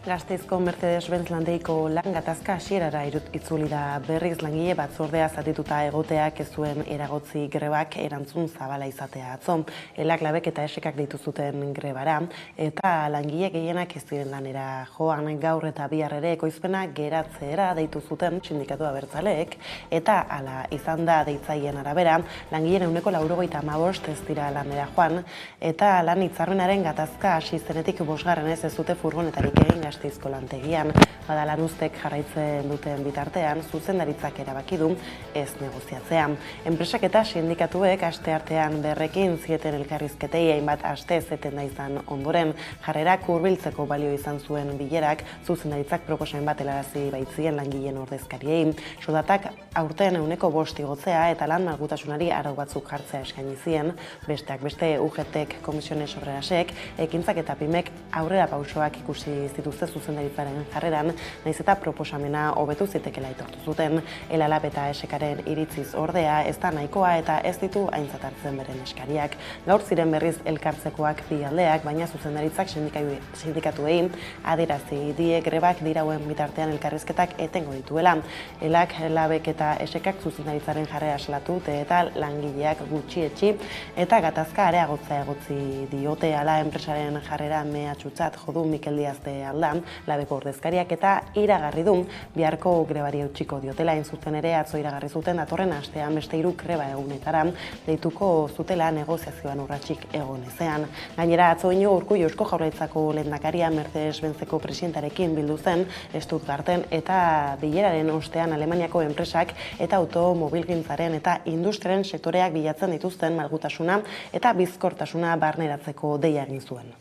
Gasteizko Mercedes-Benz lantegiko lan gatazka hasierara itzuli da. Berriz langile batzordea zatituta egoteak ez zuen eragotzi grebak erantzun zabala izatea atzo. Elak, labek eta esekak deitu zuten grebara eta langile gehienak ez ziren lanera joan. Gaur eta bihar ere ekoizpena geratzera deitu zuten sindikatu abertzaleek eta hala izan da deitzaileen arabera langileen 95% ez dira lanera joan eta lan hitzarmenaren gatazka hasi zenetik 5. ez dute furgonetarik egin Gasteizko lantegian. Bada lanuztek jarraitzen duten bitartean, zuzendaritzak erabaki du ez negoziatzea. Enpresak eta sindikatuek asteartean berrekin zieten elkarrizketei hainbat aste zeten da izan ondoren. Jarrerak hurbiltzeko balio izan zuen bilerak, zuzendaritzak proposamen bat helarazi baitzien langileen ordezkariei. Soldatak aurten 5% igotzea eta lan malgutasunari arau batzuk jartzea eskaini zien, besteak beste UGTek, Komisiones Obrerasek, ekintzak eta pimek aurrera pausoak ikusi zituzte zuzendaritzaren jarreran, nahiz eta proposamena hobetu zitekeela aitortu zuten. Elalab eta esekaren iritziz ordea ez da nahikoa eta ez ditu aintzat hartzen beren eskariak. Gaur ziren berriz elkartzekoak bi aldeak, baina zuzendaritzak sindikatuei adierazi die grebak dirauen bitartean elkarrizketak etengo dituela. Elak, labek eta esekak zuzendaritzaren jarrera salatu eta langileak gutxietsi eta gatazka areagotzea egotzi diote. Hala, enpresaren jarrera mehatxutzat jodu Mikel Diazte aldan, labeko ordezkariak eta iragarri du biharko grebari eutxiko diotela. Hain zuzen ere atzo iragarri zuten datorren astean beste 3 greba egunetara deituko zutela negoziazioan urratsik egon ezean. Gainera atzo Urkullu Eusko Jaurlaritzako lehendakaria Mercedes-Benzeko presidentearekin bildu zen Stuttgarten eta bileraren ostean Alemaniako enpresak eta automobilgintzaren eta industriaren sektoreak bilatzen dituzten malgutasuna eta bizkortasuna barneratzeko deia egin zuen.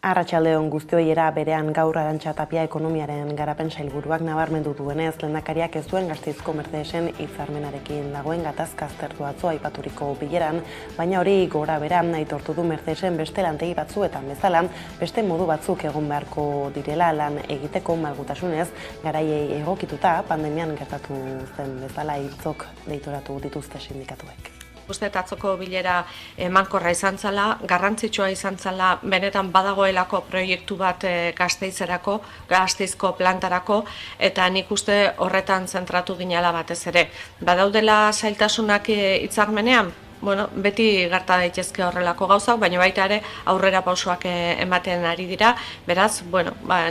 Arratsaldeon guztioi, era berean gaur Arantxa Tapia ekonomiaren garapen sailburuak nabarmendu duenez, lehendakariak ez duen Gasteizko Mercedesen hitzarmenarekin dagoen gatazka aztertu atzo aipaturiko bileran, baina hori gora beran aitortu du Mercedesen beste lantegi batzuetan bezala, beste modu batzuk egon beharko direla lan egiteko malgutasunez, garaiei egokituta pandemian gertatu zen bezala hitzok deitoratu dituzte sindikatuek. Uste atzoko bilera emankorra izan zela, garrantzitsua izan zela, benetan badagoelako proiektu bat Gasteizerako, Gasteizko plantarako, eta nik uste horretan zentratu ginela batez ere. Badaudela zailtasunak hitzarmenean, beti gerta daitezke horrelako gauzak, baina baita ere aurrera pausoak ematen ari dira, beraz,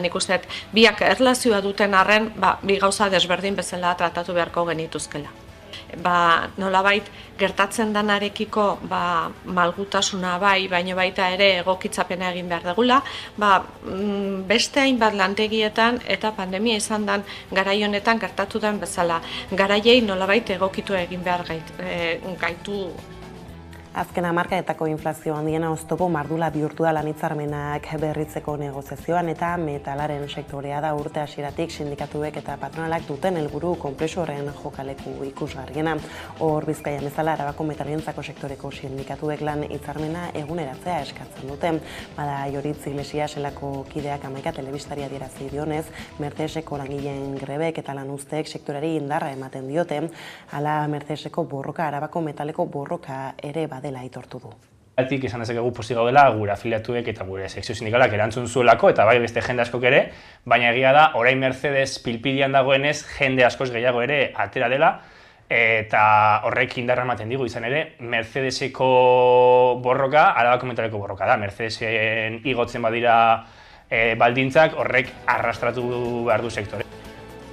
nik uste biak erlazioa duten arren, bi gauza desberdin bezala tratatu beharko genituzkela. Nolabait gertatzen danarekiko malgutasuna bai, baina baita ere egokitzapena egin behar degula, beste hainbat lantegietan eta pandemia izan den garai honetan gertatu den bezala. Garaiei nolabait egokitu egin behar gaitu. Azken hamarkadetako inflazio handiena oztopo mardula bihurtu da lan hitzarmenak berritzeko negoziazioan eta metalaren sektorea da urte hasieratik sindikatuek eta patronalak duten helburu konpresoren jokaleku ikusgarriena. Hor Bizkaian bezala Arabako metalgintzako sektoreko sindikatuek lan hitzarmena eguneratzea eskatzen dute. Bada Joritz Iglesias elako kideak Hamaika telebistari adierazi dionez, Mercedeseko langileen grebek eta lanuzteek sektorari indarra ematen diote. Hala, Mercedeseko borroka Arabako metaleko borroka ere dela aitortu du. Esan dezakegu pozik gaudela gure afiliatuek eta gure sekzio sindikalak erantzun zuelako eta bai beste jende askok ere, baina egia da orain Mercedes pilpidian dagoenez jende askoz gehiago ere atera dela eta horrek indarra ematen digu izan ere Mercedeseko borroka, Arabako metaleko borroka da. Mercedesen igotzen badira baldintzak horrek arrastratu behar du sektore.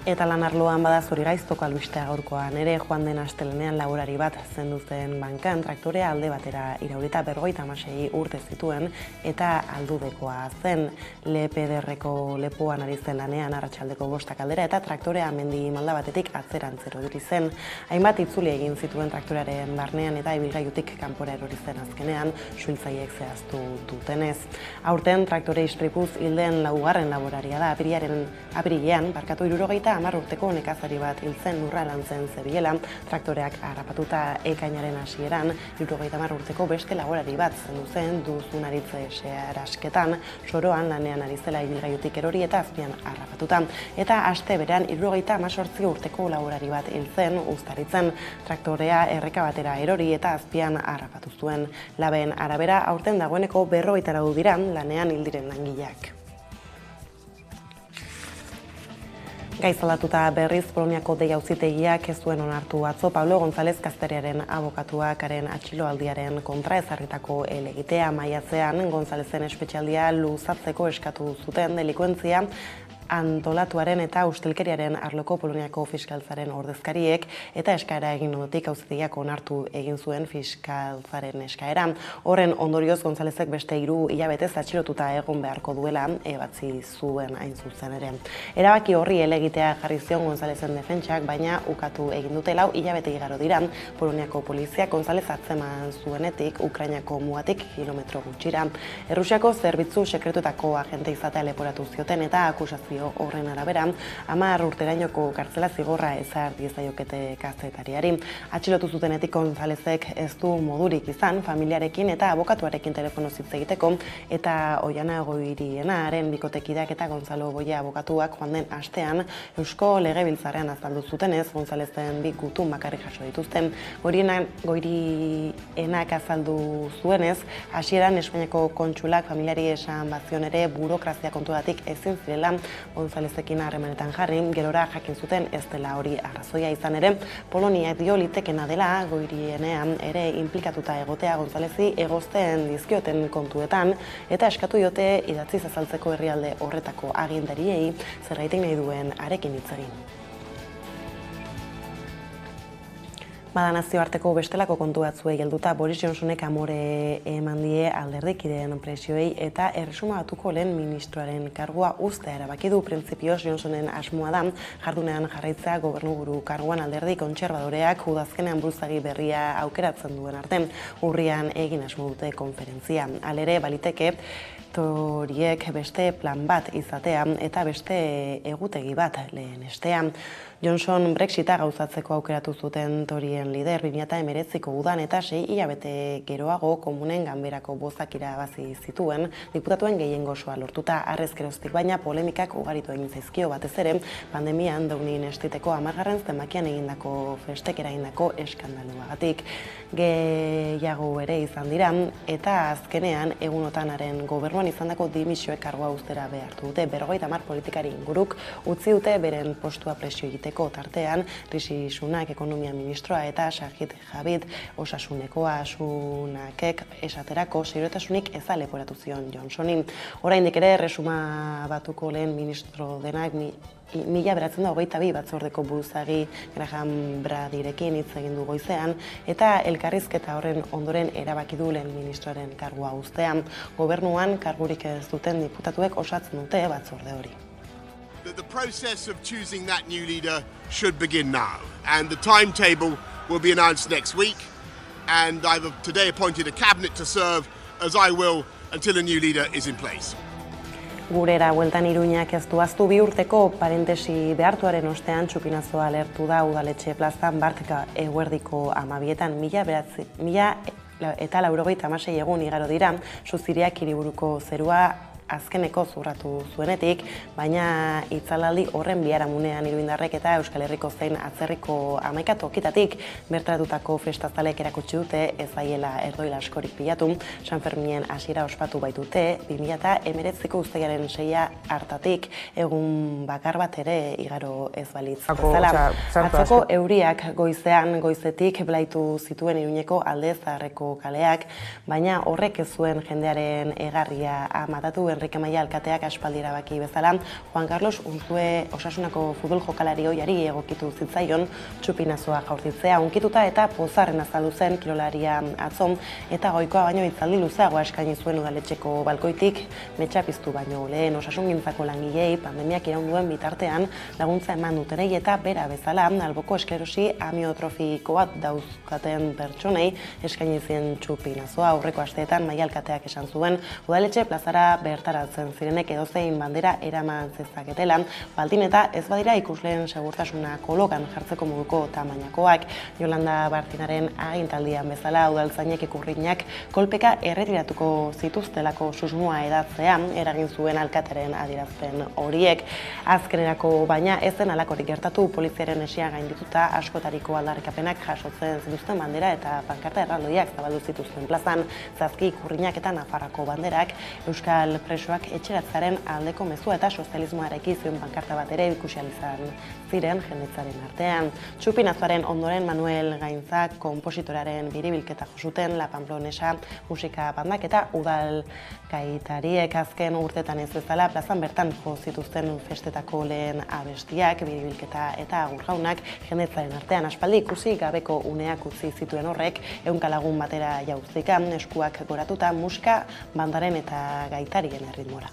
Eta lan arloan bada Zorigaiztoko albistea gaurkoan ere joan den astelenean laborari bat zendu zen bankan traktorea alde batera iraulita 56 urte zituen eta aldudekoa zen. LPDRko lepoan ari zen lanean arratsaldeko 5 aldera eta traktorea mendi malda batetik atzerantz erori zen. Hainbat itzuli egin zituen traktorearen barnean eta ibilgailutik kanpora erori zen azkenean, suhiltzaileek zehaztu dutenez. Aurten traktore istripuz hilden 4. laboraria da. Apirilean 78 eta 10 urteko nekazari bat hil zen lurra lantzen zebilela, traktoreak harrapatuta ekainaren hasieran, 70 urteko beste laborari bat zendu zen duzunaritze seharasketan, soroan lanean ari zela ibilgailutik erori eta azpian harrapatuta. Eta aste berean 78 urteko laborari bat hil zen Uztaritzen, traktorea erreka batera erori eta azpian harrapatu zuen. Laben arabera aurten dagoeneko 54 dira lanean hil diren langileak. Gaiz aldatuta berriz, Poloniako Dei Auzitegiak ez zuen onartu atzo Pablo González Gazteriaren abokatuakaren atxiloaldiaren kontra ezarritako helegitea. Maiatzean Gonzálezen espetxealdia luzatzeko eskatu zuten delikuentzia antolatuaren eta ustelkeriaren arloko Poloniako fiskaltzaren ordezkariek eta eskaera egin ondotik auzitegiak onartu egin zuen fiskaltzaren eskaera. Horren ondorioz Gonzálezek beste 3 hilabetez atxilotuta egon beharko duela ebatzi zuen hain zuzen ere. Erabaki horri helegitea jarri zion Gonzálezen defentsak, baina ukatu egin dute 4 hilabete igaro dira. Poloniako poliziak González atzeman zuenetik Ukrainako mugatik kilometro gutxira. Errusiako zerbitzu sekretuetako agente izatea leporatu zioten eta akusazio horren arabera, 10 urterainoko kartzela zigorra ezar diezaiokete kazetariari. Atxilotu zutenetik Gonzálezek ez du modurik izan familiarekin eta abokatuarekin telefonoz hitz egiteko, eta Oiana Goirienaren bikotekideak eta Gonzalo Boia abokatuak joan den astean Eusko Legebiltzarrean azaldu zutenez, Gonzálezen 2 gutun bakarrik jaso dituzten. Goirienak azaldu zuenez, hasieran Espainiako kontsulak familiari esan bazion ere burokrazia kontuatik ezin zirela Gonzálezekin harremanetan jarri, gerora jakin zuten ez dela hori arrazoia izan ere, Polonia dio litekena dela Goirienean ere implikatuta egotea Gonzálezi egozten dizkioten kontuetan eta eskatu diote idatziz azaltzeko herrialde horretako agintariei zergaitik nahi duen harekin hitz egin. Bada nazioarteko bestelako kontu batzuei helduta Boris Johnsonek amore eman die alderdikideen presioei eta erresuma batuko lehen ministroaren kargua uztea erabaki du. Printzipioz Johnsonen asmoa da jardunean jarraitzea gobernuburu karguan alderdi kontserbadoreak udazkenean buruzagi berria aukeratzen duen arte. Urrian egin asmo dute konferentzia. Halere baliteke toriek beste plan bat izatea eta beste egutegi bat lehenestea. Johnson Brexita gauzatzeko aukeratu zuten torien lider 2019ko udan eta 6 hilabete geroago komunen ganberako bozak irabazi zituen, diputatuen gehiengo osoa lortuta harrezkeroztik, baina polemikak ugaritu egin zaizkio batez ere pandemian Downing Streeteko 10. zenbakian egindako festek eragindako eskandaluagatik. Gehiago ere izan dira eta azkenean egunotanaren gobernuan izandako dimisioek kargua uztera behartu dute. 50 politikari inguruk utzi dute beren postua presio egiteko tartean Rishi Sunak ekonomia ministroa eta Sajid Javid osasuneko asunakek esaterako segurtasunik eza leporatu zion Johnsoni. Oraindik ere erresuma batuko lehen ministro denak 1922 batzordeko buruzagi Graham Bradirekin hitz egin du goizean eta elkarrizketa horren ondoren erabaki du lehen ministroaren kargua uztean. Gobernuan kargurik ez duten diputatuek osatzen dute batzorde hori. The process of choosing that new leader should begin now, and the timetable will be announced next week, and I've today appointed a cabinet to serve as I will until a new leader is in place. Gurera bueltan Iruñak ez du ahaztu 2 urteko parentesi behartuaren ostean txupinazoa alertu da udaletxe plazan Bartka eguerdiko 12etan 1996 egun igaro dira Suziriak hiriburuko zerua azkeneko zurratu zuenetik, baina itzalaldi horren biharamunean iruindarrek eta Euskal Herriko zein atzerriko 11 tokitatik bertaratutako festazalek erakutsi dute ez zaiela erdoil askorik pilatu. San Ferminen hasiera ospatu baitute 2019ko uztailaren 6 hartatik egun bakar bat ere igaro ez balitz bezala. Atzoko euriak goizetik blaitu zituen Iruñeko Alde Zaharreko kaleak, baina horrek ez zuen jendearen egarria amatatu. Enrique Maia alkateak aspaldi erabaki bezala, Juan Carlos Unzue osasunako futbol jokalari ohiari egokitu zitzaion txupinazoa jaurtitzea, unkituta eta pozarren azaldu zen kirolaria atzon eta goikoa baino hitzaldi luzeagoa eskaini zuen udaletxeko balkoitik, metxa piztu baino lehen osasungintzako langilei pandemiak iraun bitartean laguntza eman dutenei eta bera bezala alboko esklerosi amiotrofikoa dauzkaten pertsonei eskaini zien txupinazoa. Aurreko asteetan Maia alkateak esan zuen udaletxe plazara bertaratzen zirenek edozein bandera eraman zezaketela, baldin eta ez badira ikusleen segurtasuna kolokan jartzeko moduko tamainakoak. Jolanda Bartinaren agintaldian bezala udaltzainek ikurrinak kolpeka erretiratuko zituztelako susmoa edatzea eragin zuen alkatearen adierazpen horiek. Azkenerako baina ez zen halakorik gertatu, poliziaren esia gaindituta askotariko aldarrikapenak jasotzen zituzten bandera eta pankarta erraldoiak zabaldu zituzten plazan, zazki ikurrinak eta Nafarrako banderak, euskal presoak etxeratzaren aldeko mezua eta sozialismoarekin zuen pankarta bat ere ikusi ahal izan ziren jendetzaren artean. Txupinazoaren ondoren Manuel Gainzak konpositoraren biribilketa josuten La Pamplonesa musika bandak eta udal gaitariek azken urtetan ez bezala plazan bertan jo zituzten festetako lehen abestiak, biribilketa eta agurjaunak jendetzaren artean aspaldi ikusi gabeko uneak utzi zituen horrek 100 lagun batera jauzikan eskuak goratuta musika bandaren eta gaitarien erritmora.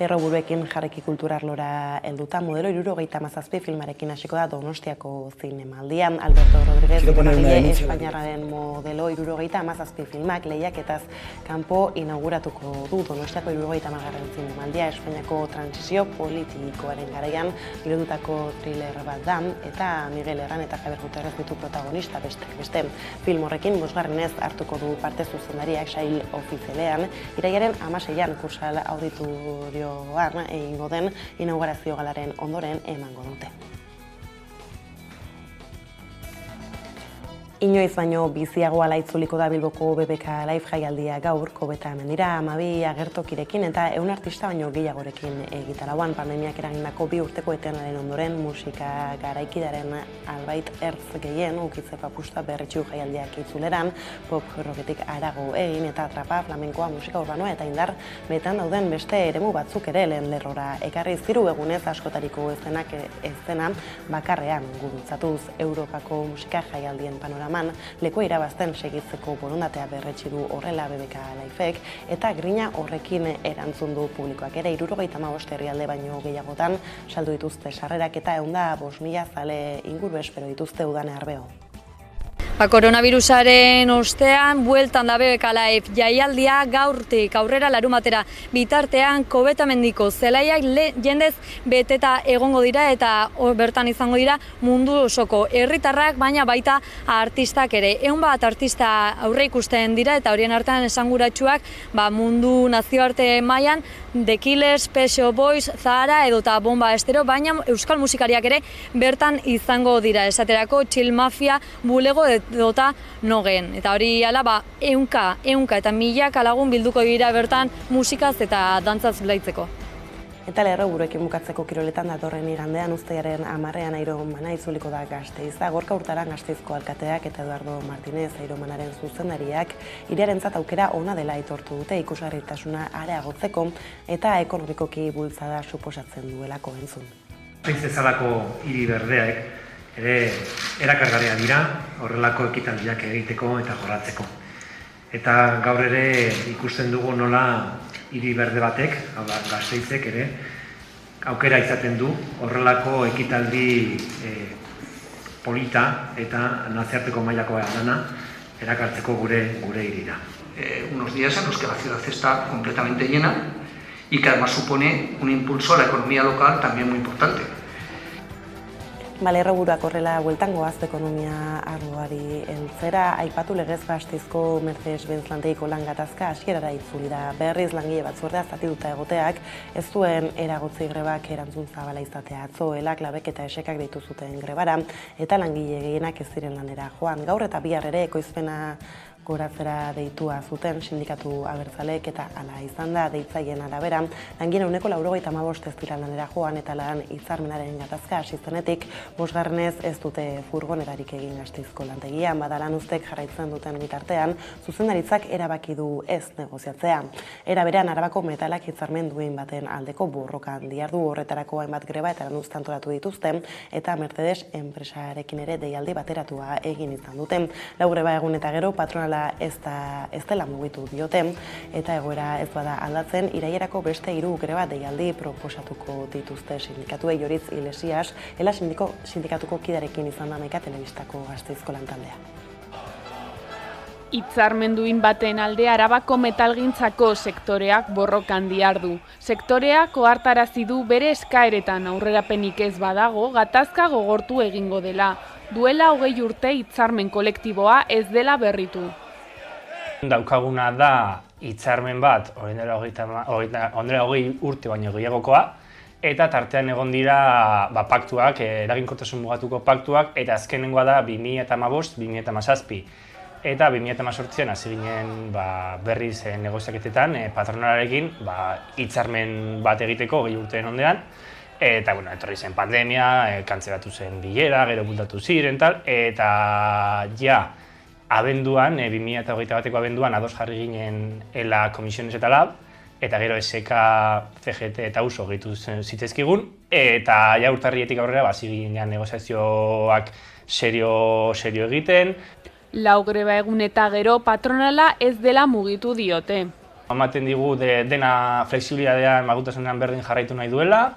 Lerroburuekin jarriki kulturarlora helduta modelo 77 filmarekin hasiko da Donostiako zinemaldian. Alberto Rodríguez Espainiarraren modelo 77 filmak lehiaketaz kanpo inauguratuko du Donostiako 70. zinemaldia. Espainiako transizio politikoaren garaian girotutako thriller bat da eta Miguel Herran eta Javier Gutierrez ditu protagonista beste. Film horrekin bosgarrenez hartuko du parte zuzendariak sail ofizialean, irailaren 16an Kursal Auditorioan egingo den inaugurazio galaren ondoren emango dute. Inoiz baino biziago ala itzuliko da Bilboko BBK Live jaialdia gaur, Kobeta Mendira 12 agertokirekin eta 100 artista baino gehiagorekin egitarauan. Pandemiak eragindako 2 urteko etenaren ondoren musika garaikidaren albait ertz gehien ukitze papusta berritxu jaialdiak itzuleran, pop rocketik harago egin eta trapa, flamenkoa, musika urbanoa eta indar betan dauden beste eremu batzuk ere lehen lerrora ekarri 3 egunez askotariko eszena bakarrean gurutzatuz. Europako musika jaialdien panorama lekoa irabazten segitzeko borondatea berretsi du horrela BBK Liveek eta grina horrekin erantzun du publikoak ere 75 herrialde baino gehiagotan saldu dituzte sarrerak eta 105.000 zale inguru espero dituzte udane arbeo. Koronavirusaren ostean, bueltan da BBK Live jaialdia gaurtik aurrera larumatera bitartean Kobeta Mendiko zelaiak jendez beteta egongo dira eta bertan izango dira mundu osoko herritarrak, baina baita artistak ere. 100 artista aurre ikusten dira eta horien artean esanguratsuak mundu nazioarte mailan The Killers, Pet Shop Boys, Zahara edota Bomba Estero, baina euskal musikariak ere bertan izango dira. Esaterako Chill Mafia, Bulego edota Nogen. Eta hori ala, 100 eta milaka lagun bilduko dira bertan musikaz eta dantzaz blaitzeko. Eta Lerroburuekin bukatzeko kiroletan datorren igandean uztailaren 10ean Airomana itzuliko da Gasteiza. Gorka Hurtaran Gasteizko alkateak eta Eduardo Martinez Airomanaren zuzendariak hiriarentzat aukera ona dela aitortu dute ikusgarritasuna areagotzeko eta ekonomikoki bultzada suposatzen duelako entzun. Gasteiz bezalako hiri berdeak ere erakargarriak dira horrelako ekitaldiak egiteko eta jorratzeko. Eta gaur ere ikusten dugu nola hiri berde batek, hau da Gasteizek ere, aukera izaten du horrelako ekitaldi polita eta nazioarteko mailakoa dana erakartzeko gure hirira. Unos días en los que la ciudad está completamente llena y que además supone un impulso a la economía local también muy importante. Lerroburuak horrela bueltan goaz ekonomia arloari heltzera, aipatu legez Gasteizko Mercedes-Benz lantegiko lan gatazka hasierara itzuli da. Berriz langile batzordea zatituta egoteak ez zuen eragotzi grebak erantzun zabala izatea. Atzo elak labek eta esekak deitu zuten grebara eta langile gehienak ez ziren lanera joan. Gaur eta bihar ere ekoizpena goratzera deitua zuten sindikatu abertzaleek eta hala izan da deitzaileen arabera. Langileen 95% ez dira lanera joan eta lan hitzarmenaren gatazka hasi zenetik 5. ez dute furgonetarik egin Gasteizko lantegian. Bada lan uztek jarraitzen duten bitartean, zuzendaritzak erabaki du ez negoziatzea. Era berean Arabako metalak hitzarmen duen baten aldeko borrokan dihardu, horretarako hainbat greba eta lan antolatu dituzten eta Mercedes enpresarekin ere deialdi bateratua egin izan duten. Lau greba egun eta gero patronala ez dela mugitu diote eta egoera ez bada aldatzen irailerako beste 3 greba deialdi proposatuko dituzte sindikatuei. Joritz Ilesias, ela sindikatuko kidarekin izan da Maika Telebistako Gasteizko lantaldea. Hitzarmenduin baten alde Arabako metalgintzako sektoreak borrokan dihardu. Sektoreak ohartarazi du bere eskaeretan aurrerapenik ez badago gatazka gogortu egingo dela. Duela 20 urte hitzarmen kolektiboa ez dela berritu. Daukaguna da hitzarmen bat, orain dela 20 urte baino gehiagokoa, eta tartean egon dira paktuak, eraginkortasun mugatuko paktuak, eta azkenengoa da 2015-2017. Eta 2018an hasi ginen berriz negoziaketetan patronalarekin hitzarmen bat egiteko 20 urteen ondean. Eta etorri zen pandemia, kantzelatu zen bilera, gero bultatu ziren tal, eta abenduan, 2021 bateko abenduan ados jarri ginen ELA, Comisiones eta LAB, eta gero SK, CGT eta USO gehitu zitzezkigun, eta urtarrietik aurrera hasi ginen negoziazioak serio egiten. Lau greba egun eta gero patronala ez dela mugitu diote. Ematen digu dena flexibilidadean, malgutasunean berdin jarraitu nahi duela,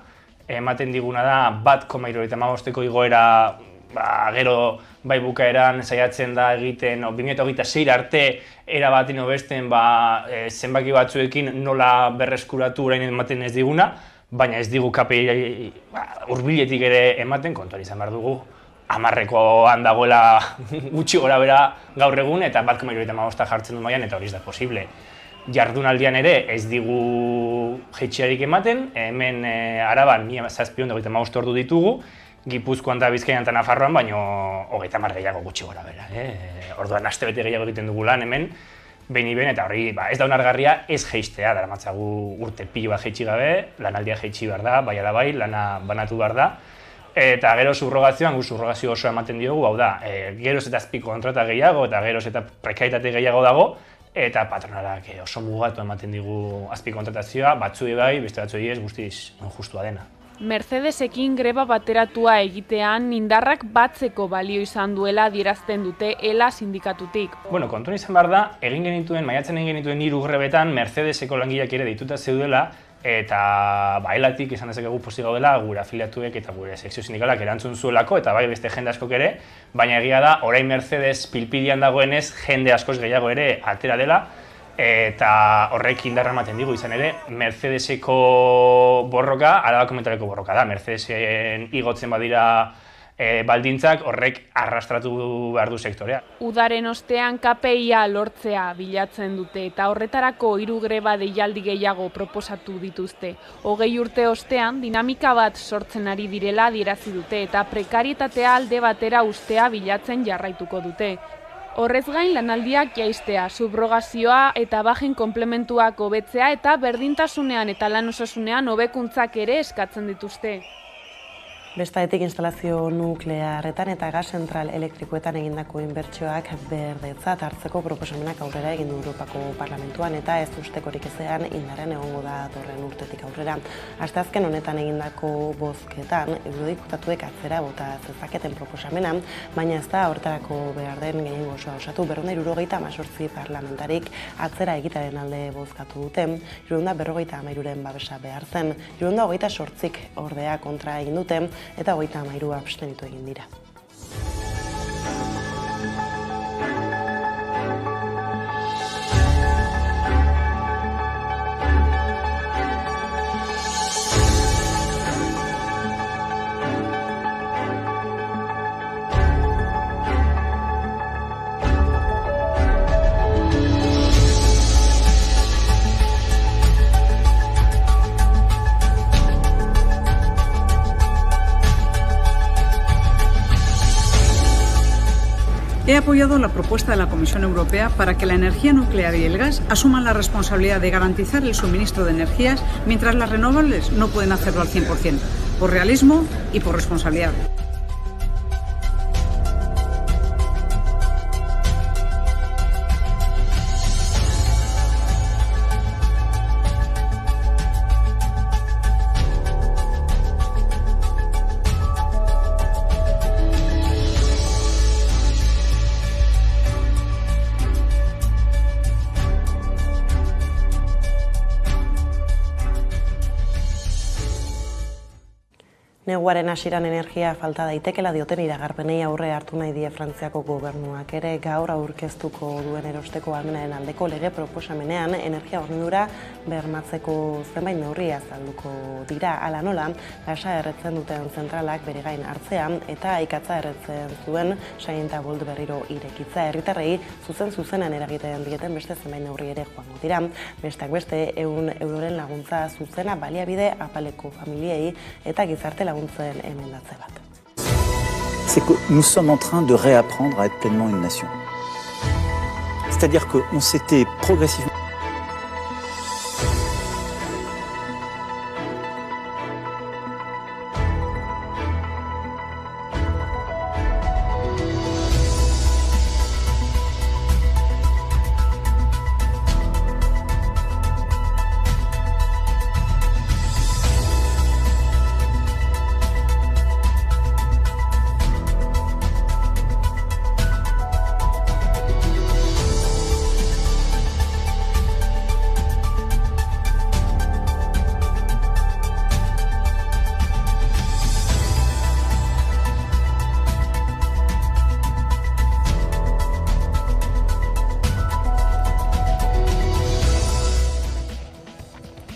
ematen diguna da 1,75ko igoera gero bai bukaeran saiatzen da egiten 2026 arte erabatin hobesten zenbaki batzuekin nola berreskuratu orain ematen ez diguna, baina ez digu KPI hurbiletik ere ematen, kontuan izan behar dugu. 10koan dagoela gutxi gora bera gaur egun eta 1,75 jartzen du mailan eta hori ez da posible. Jardunaldian ere ez digu jaitsiarik ematen, hemen Araban 1735 ordu ditugu, Gipuzkoan eta Bizkaian eta Nafarroan baino 30 gehiago gutxi gora bera. Orduan astebete gehiago egiten dugu lan hemen, behin eta hori ez da onargarria ez jaistea, daramatzagu urte pilo bat jaitsi gabe, lanaldia jaitsi behar da, bai ala bai, lana banatu behar da. Eta gero subrogazioan, subrogazio osoa ematen diogu, hau da, geroz eta azpiko kontrata gehiago eta geroz eta prekaritate gehiago dago, eta patronalak oso mugatu ematen digu azpiko kontratazioa, batzuei bai, beste batzuei ez guztiz justua dena. Mercedesekin greba bateratua egitean indarrak batzeko balio izan duela adierazten dute ELA sindikatutik. Kontuan izan behar da, maiatzen egin genituen 3 grebetan Mercedeseko langileak ere dituta zeudela, eta ELAtik esan dezakegu pozik gaudela gure afiliatuek eta gure sekzio sindikalak erantzun zuelako eta bai beste jende askok ere, baina egia da orain Mercedes pilpilian dagoenez jende askoz gehiago ere atera dela eta horrek indarra ematen digu izan ere Mercedeseko borroka, Arabako metaleko borroka da, Mercedesen igotzen badira baldintzak horrek arrastratu behar du sektorea. Udaren ostean KPIa lortzea bilatzen dute eta horretarako 3 greba deialdi gehiago proposatu dituzte. 20 urte ostean dinamika bat sortzen ari direla adierazi dute eta prekarietatea alde batera ustea bilatzen jarraituko dute. Horrez gain lanaldiak jaistea, subrogazioa eta bajen komplementuak hobetzea eta berdintasunean eta lan osasunean hobekuntzak ere eskatzen dituzte. Bestaetik instalazio nuklearretan eta gas zentral elektrikoetan egindako inbertsioak berdetzat hartzeko proposamenak aurrera egin du Europako Parlamentuan eta ez ustekorik ezean indarren egongo da datorren urtetik aurrera. Asteazken honetan egindako bozketan eurodiputatuek atzera bota zezaketen proposamena, baina ez da horretarako behar den gehiengo osoa osatu. 478 parlamentarik atzera egitearen alde bozkatu dute, 453ren babesa behar zen, 428 ordea kontra egin dute, eta 33 abstenitu egin dira. He apoyado la propuesta de la Comisión Europea para que la energía nuclear y el gas asuman la responsabilidad de garantizar el suministro de energías, mientras las renovables no pueden hacerlo al 100%, por realismo y por responsabilidad. Neguaren hasieran energia falta daitekela dioten iragarpenei aurre hartu nahi die Frantziako gobernuak ere gaur aurkeztuko duen erosteko ahalmenaren aldeko lege proposamenean energia hornidura bermatzeko zenbait neurri azalduko dira. Hala nola, gasa erretzen duten zentralak bere gain hartzean eta ikatza erretzen zuen Sainta Bold berriro irekitza. Herritarrei zuzenean eragiten dieten beste zenbait neurri ere joango dira. Besteak beste 100 euroren laguntza zuzena baliabide apaleko familiei eta gizarte laguntzen emendatze bat. C'est que nous sommes en train de réapprendre à être pleinement une nation. C'est-à-dire qu'on s'était progressivement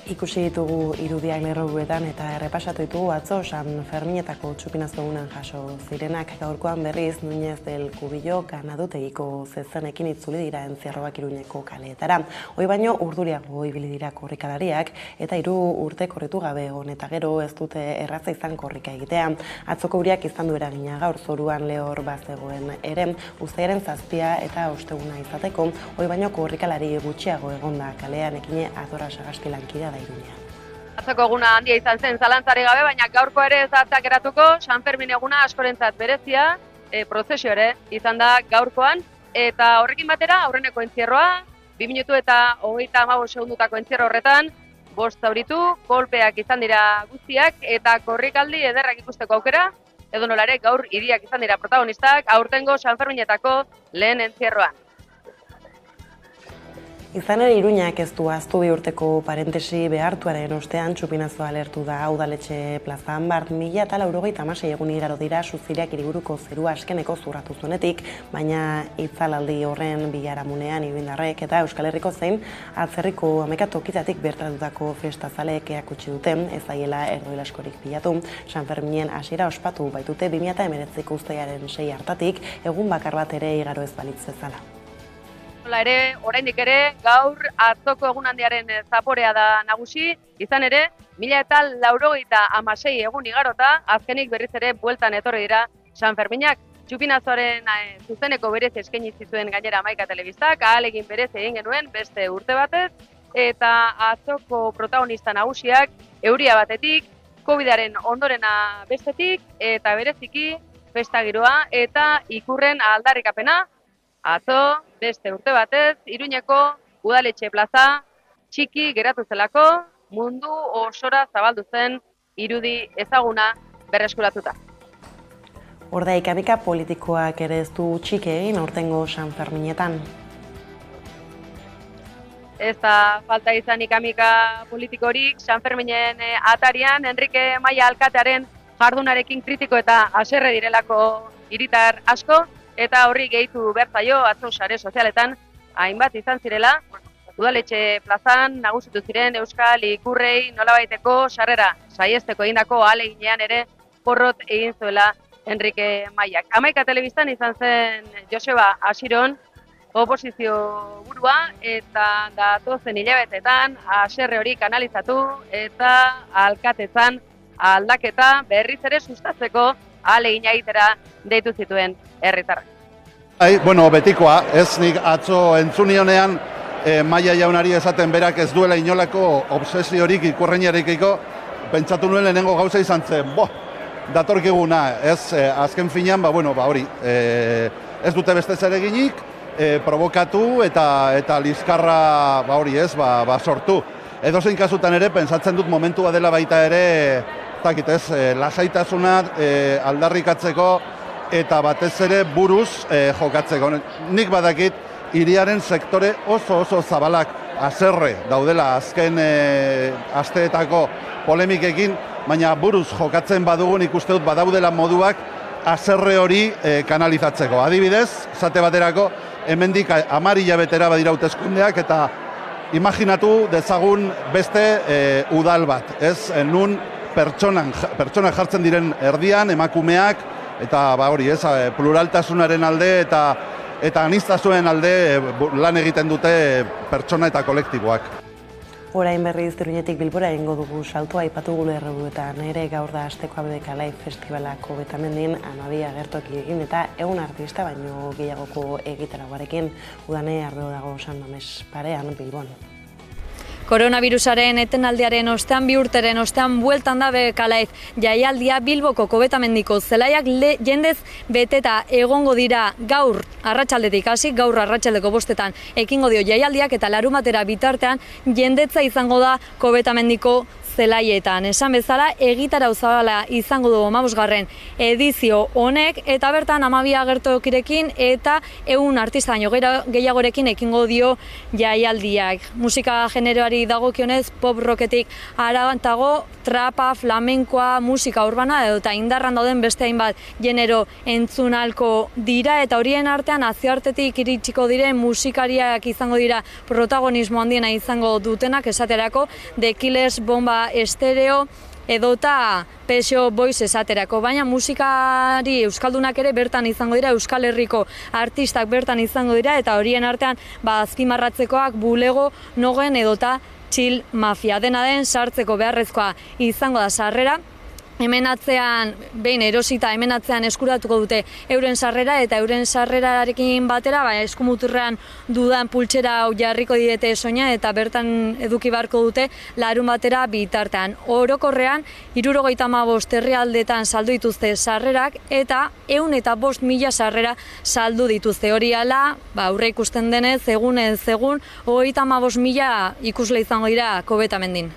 Ikusi ditugu irudiak lerrobuetan eta errepasatu ditugu atzo San Ferminetako txupinazko egunean jaso zirenak. Gaurkoan berriz Nuñez del Cubillo ganadutegiko zezenekin itzuli dira Entzierroak Iruñeko kaleetara. Hoi baino urduriago ibili dira korrikalariak eta 3 urte korritu gabe egon eta gero ez dute erraza izan korrika egitea. Atzoko euriak izan du eragina gaur zoruan lehor bazegoen ere, uztailaren 7 eta osteguna izateko, hoi baino korrikalari gutxiago egonda kalean ekine Azora Sagasti lankidea da Iruñean. Atzoko eguna handia izan zen zalantzari gabe, baina gaurko ere ez da geratuko, San Fermin eguna askorentzat berezia, prozesio ere izan da gaurkoan, eta horrekin batera aurreneko entzierroa, 2 minutu eta 35 segundutako entzierro horretan, 5 zauritu, kolpeak izan dira guztiak, eta korrikaldi ederrak ikusteko aukera, edo nola ere gaur hiriak izan dira protagonistak, aurtengo San Ferminetako lehen entzierroan. Izan ere Iruñak ez du ahaztu 2 urteko parentesi behartuaren ostean txupinazoa alertu da udaletxe plazan bart 1096 egun igaro dira Suziriak hiriburuko zerua askeneko zurratu zuenetik, baina itzalaldi horren biharamunean iruindarrek eta Euskal Herriko zein atzerriko 11 tokitatik bertaratutako festazaleek erakutsi duten ez daiela erdoil askorik bilatu. San Ferminen hasiera ospatu baitute 2019ko uztailaren 6 hartatik egun bakar bat ere igaro ez balitz bezala. Nola ere, oraindik ere, gaur atzoko egun handiaren zaporea da nagusi, izan ere, 1096 egun igarota, azkenik berriz ere bueltan etorri dira San Ferminak. Txupinazoaren zuzeneko berez eskaini zituen gainera Hamaika telebistak, ahalegin berez egin genuen beste urte batez, eta atzoko protagonista nagusiak euria batetik, Covidaren ondorena bestetik, eta bereziki festa giroa eta ikurren aldarrikapena. Atzo, beste urte batez, Iruñeko udaletxe plaza txiki geratu zelako, mundu osora zabaldu zen irudi ezaguna berreskuratuta. Ordea hamika politikoak ere ez du txiki egin aurtengo San Ferminetan. Ez da falta izan hamika politikorik San Ferminen atarian Enrique Maia alkatearen jardunarekin kritiko eta haserre direlako hiritar asko, eta horri gehitu bertzaio atzo sare sozialetan hainbat izan zirela, udaletxe plazan nagusitu ziren euskal ikurrei nolabaiteko sarrera saiesteko egindako ahaleginean ere porrot egin zuela Enrique Maiak. Hamaika telebistan izan zen Joseba Asiron oposizio burua eta datozen hilabetetan haserre hori kanalizatu eta alkatetzan aldaketa berriz ere sustatzeko ahalegina egitera deitu zituen herritarrak. Betikoa, ez nik atzo entzunionean Maia jaunari esaten berak ez duela inolako obsesiorik ikurreinarekiko, pentsatu nuen lehenengo gauza izan zen, datorkiguna, ez azken finean, hori, ez dute beste zereginik, provokatu eta liskarra hori ez, sortu. Edozein kasutan ere, pentsatzen dut momentua dela baita ere, lasaitasuna aldarrikatzeko eta batez ere buruz jokatzeko. Nik badakit hiriaren sektore oso zabalak haserre daudela azken asteetako polemikekin, baina buruz jokatzen badugun ikuste dut badaudela moduak haserre hori kanalizatzeko. Adibidez, esate baterako, hemendik 10 hilabetera badira hauteskundeak eta imaginatu dezagun beste udal bat, ez? Nun pertsonak jartzen diren erdian, emakumeak, eta hori, ez, pluraltasunaren alde eta aniztasunen alde lan egiten dute pertsona eta kolektiboak. Orain berriz Iruñetik Bilbora egingo dugu saltoa aipatu Gulerrobuetan ere gaur da asteko ABBK Live Festivalako betamendin 12 agertoki egin eta 100 artista baino gehiagoko egitarauarekin udane ardo dago San Mames parean Bilbon. Koronavirusaren etenaldiaren ostean, 2 urteren ostean bueltan da ABBK Live jaialdia Bilboko Kobetamendiko zelaiak jendez beteta egongo dira gaur arratsaldetik hasi, gaur arratsaldeko 5etan ekingo dio jaialdiak eta larunbatera bitartean jendetza izango da Kobetamendiko zelaietan. Esan bezala, egitarau zabala izango du 15. edizio honek eta bertan 12 agertokirekin eta 100 artista baino gehiagorekin ekingo dio jaialdiak. Musika generoari dagokionez pop rocketik haratago trapa, flamenkoa, musika urbana eta indarran dauden beste hainbat genero entzunalko dira eta horien artean nazioartetik iritsiko diren musikariak izango dira protagonismo handiena izango dutenak esaterako The Killers, Bomba Estereo edota Peixo Boys esaterako, baina musikari euskaldunak ere bertan izango dira, Euskal Herriko artistak bertan izango dira eta horien artean azpimarratzekoak Bulego, Nogen edota Chill Mafia. Dena den sartzeko beharrezkoa izango da sarrera. Hemen atzean, behin erosita, hemen atzean eskuratuko dute euren sarrera eta euren sarrerarekin batera eskumuturrean dudan pultsera jarriko diete soina eta bertan eduki beharko dute larunbatera bitartean. Orokorrean, 75 herrialdetan saldu dituzte sarrerak eta 105.000 sarrera saldu dituzte. Hori hala, aurre ikusten denez, egunez egun, 35.000 ikusle izango dira Kobetamendin.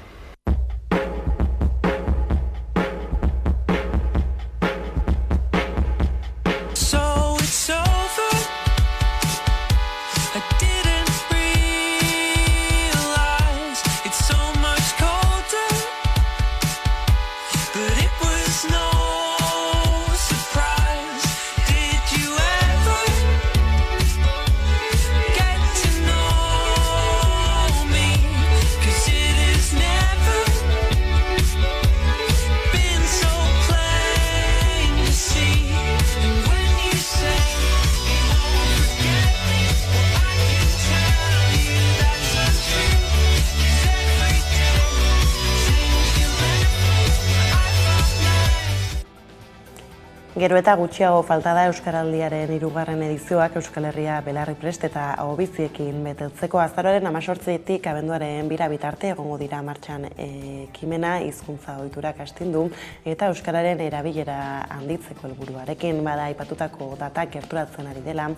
Gero eta gutxiago falta da Euskaraldiaren 3. edizioak Euskal Herria belarri prest eta ahobiziekin betetzeko. Azaroaren 18-tik abenduaren 2 bitarte egongo dira martxan ekimena hizkuntza ohiturak astindu eta euskararen erabilera handitzeko helburuarekin bada aipatutako datak gerturatzen ari dela.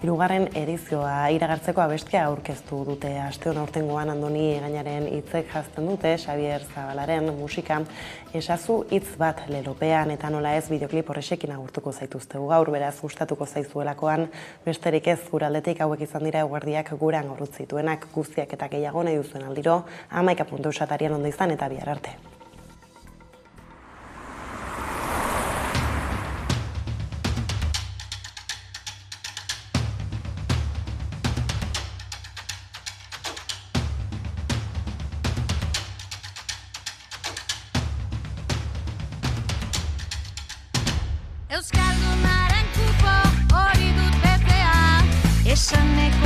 3. edizioa iragartzeko abestia aurkeztu dute asteon aurtengoan Andoni Egainaren hitzek jazten dute Xabier Zabalaren musika esazu hitz bat lelopean eta nola ez bideoklip horrexekin agurtuko zaituztegu gaur, beraz gustatuko zaizuelakoan besterik ez gure aldetik hauek izan dira eguerdiak gurean gorrutzituenak guztiak eta gehiago nahi duzuen aldiro 11.eus atarian ondo izan eta bihar arte. Euskaldunaren kupo hori dut betea, esanek